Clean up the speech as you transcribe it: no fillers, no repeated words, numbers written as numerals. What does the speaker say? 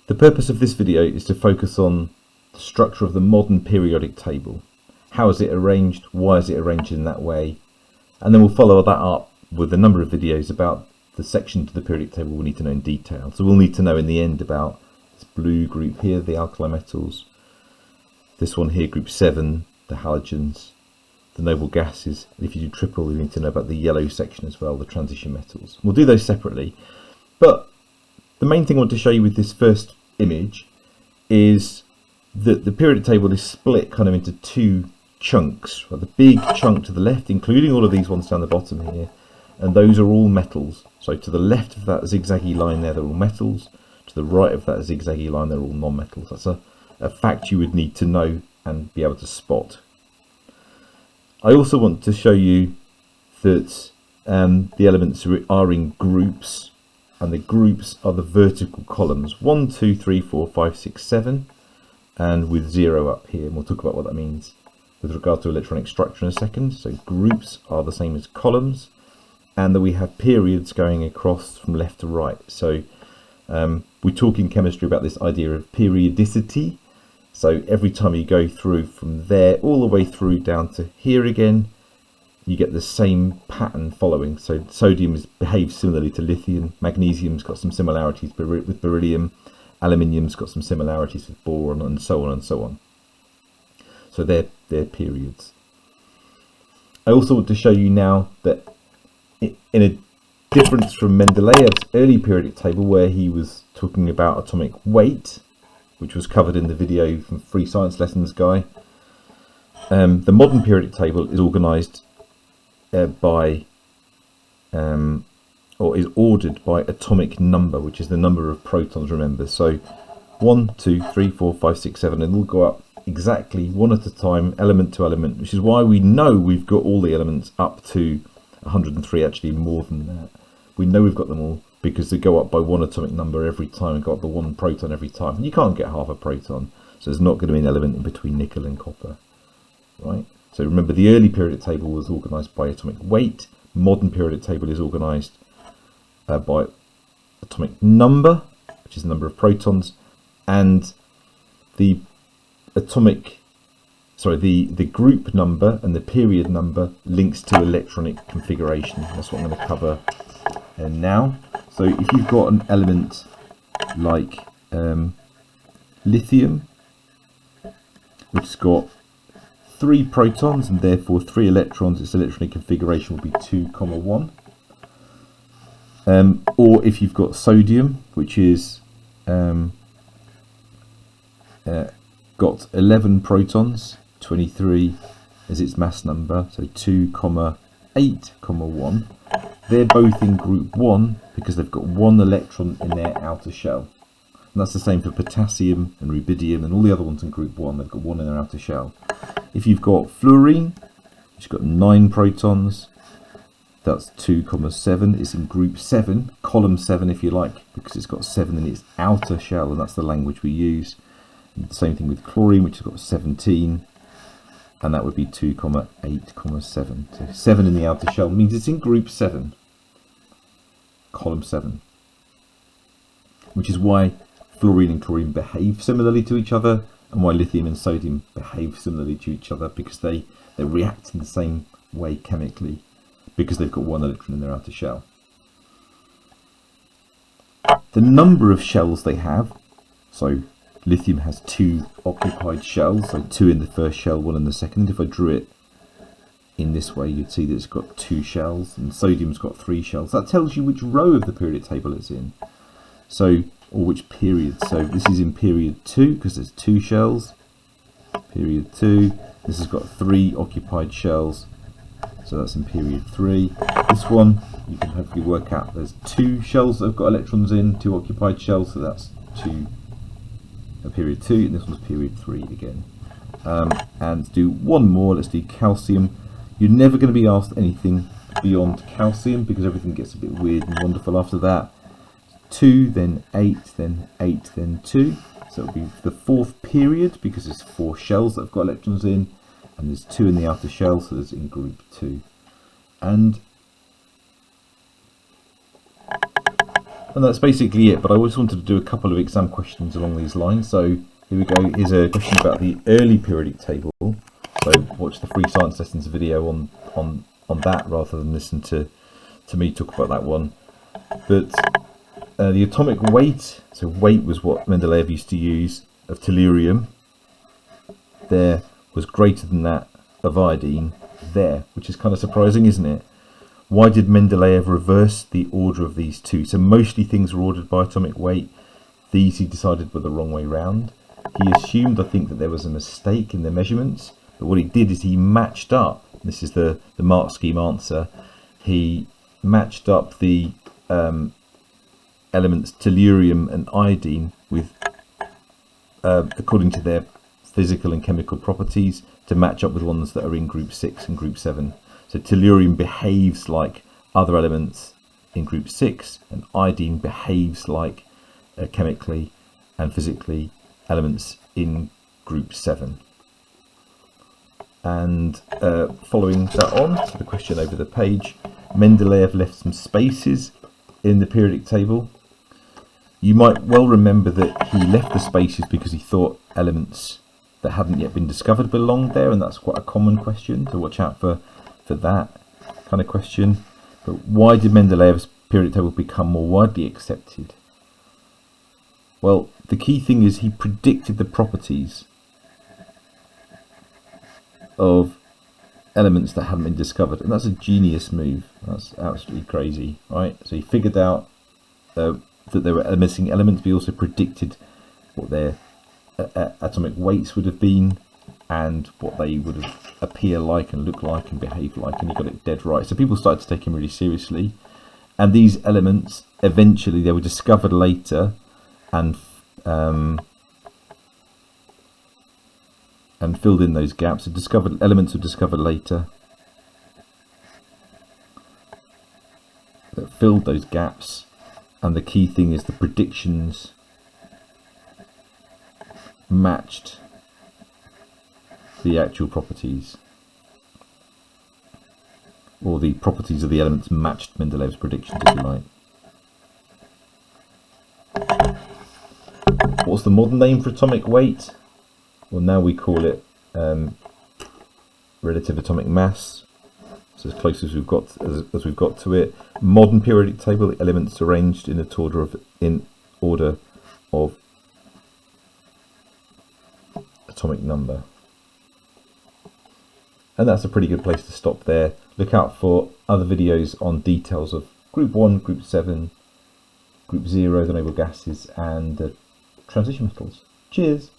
The purpose of this video is to focus on the structure of the modern periodic table. How is it arranged? Why is it arranged in that way? And then we'll follow that up with a number of videos about the sections of the periodic table we need to know in detail. So we'll need to know in the end about this blue group here, the alkali metals, this one here, group 7, the halogens, the noble gases. And if you do triple, you need to know about the yellow section as well, the transition metals. We'll do those separately. But the main thing I want to show you with this first image is that the periodic table is split kind of into two chunks. Right? The big chunk to the left, including all of these ones down the bottom here, and those are all metals. So to the left of that zigzaggy line there, they're all metals. To the right of that zigzaggy line, they're all non-metals. That's a fact you would need to know and be able to spot. I also want to show you that the elements are in groups, and the groups are the vertical columns 1, 2, 3, 4, 5, 6, 7, and with 0 up here, and we'll talk about what that means with regard to electronic structure in a second. So groups are the same as columns, and that we have periods going across from left to right. So we talk in chemistry about this idea of periodicity. So every time you go through from there all the way through down to here again, you get the same pattern following. So sodium behaves similarly to lithium, magnesium's got some similarities with beryllium, aluminium's got some similarities with boron, and so on and so on. So they're periods. I also want to show you now that in a difference from Mendeleev's early periodic table, where he was talking about atomic weight, which was covered in the video from Free Science Lessons guy, the modern periodic table is organised by or is ordered by atomic number, which is the number of protons, remember. So 1, 2, 3, 4, 5, 6, 7, and they'll go up exactly one at a time, element to element, which is why we know we've got all the elements up to 103, actually more than that. We know we've got them all because they go up by one atomic number every time and go up by one proton every time. And you can't get half a proton, so there's not going to be an element in between nickel and copper, right? So remember, the early periodic table was organised by atomic weight. Modern periodic table is organised by atomic number, which is the number of protons, and the group number and the period number links to electronic configuration. That's what I'm going to cover now. So if you've got an element like lithium, which has got 3 protons and therefore 3 electrons, its electronic configuration will be 2, 1. Or if you've got sodium, which is got 11 protons, 23 is its mass number, so 2, 8, 1. They're both in group 1 because they've got 1 electron in their outer shell. And that's the same for potassium and rubidium and all the other ones in group 1. They've got 1 in their outer shell. If you've got fluorine, which has got 9 protons, that's 2, 7. It's in group 7, column 7 if you like, because it's got 7 in its outer shell, and that's the language we use. And the same thing with chlorine, which has got 17, and that would be 2, 8, 7. So 7 in the outer shell means it's in group 7, column 7, which is why fluorine and chlorine behave similarly to each other, and why lithium and sodium behave similarly to each other, because they react in the same way chemically, because they've got 1 electron in their outer shell. The number of shells they have, so lithium has 2 occupied shells, so 2 in the first shell, 1 in the second. If I drew it in this way, you'd see that it's got 2 shells, and sodium's got 3 shells. That tells you which row of the periodic table it's in, so, or which period. So this is in period 2 because there's 2 shells. Period 2. This has got 3 occupied shells, so that's in period 3. This one you can hopefully work out. There's 2 shells that have got electrons in, 2 occupied shells, so that's period 2, and this one's period 3 again. And do one more. Let's do calcium. You're never going to be asked anything beyond calcium because everything gets a bit weird and wonderful after that. 2, then 8, then 8, then 2. So it'll be the 4th period because there's 4 shells that have got electrons in, and there's 2 in the outer shell, so there's in group 2. And And that's basically it, but I always wanted to do a couple of exam questions along these lines. So here we go. Here's a question about the early periodic table. So watch the free science lessons video on that rather than listen to me talk about that one. But the atomic weight, so weight was what Mendeleev used to use, of tellurium there was greater than that of iodine there, which is kind of surprising, isn't it? Why did Mendeleev reverse the order of these two? So mostly things were ordered by atomic weight. These he decided were the wrong way round. He assumed, I think, that there was a mistake in the measurements, but what he did is he matched up, this is the mark scheme answer, he matched up the elements tellurium and iodine with according to their physical and chemical properties to match up with ones that are in group 6 and group 7. So tellurium behaves like other elements in group 6 and iodine behaves like chemically and physically elements in group 7. And following that on to the question over the page, Mendeleev left some spaces in the periodic table. You might well remember that he left the spaces because he thought elements that hadn't yet been discovered belonged there, and that's quite a common question, to watch out for that kind of question. But why did Mendeleev's periodic table become more widely accepted? Well, the key thing is he predicted the properties of elements that hadn't been discovered, and that's a genius move. That's absolutely crazy, right? So he figured out that there were missing elements, but he also predicted what their atomic weights would have been and what they would have appear like and look like and behave like, and he got it dead right. So people started to take him really seriously, and these elements eventually they were discovered later and filled in those gaps. So elements were discovered later that filled those gaps, and the key thing is the predictions matched the actual properties, or the properties of the elements matched Mendeleev's predictions, if you like. What's the modern name for atomic weight? Well, now we call it relative atomic mass. So as close as we've got to it. Modern periodic table, the elements arranged in order of atomic number. And that's a pretty good place to stop there. Look out for other videos on details of group 1, group 7, group 0, the noble gases, and transition metals. Cheers!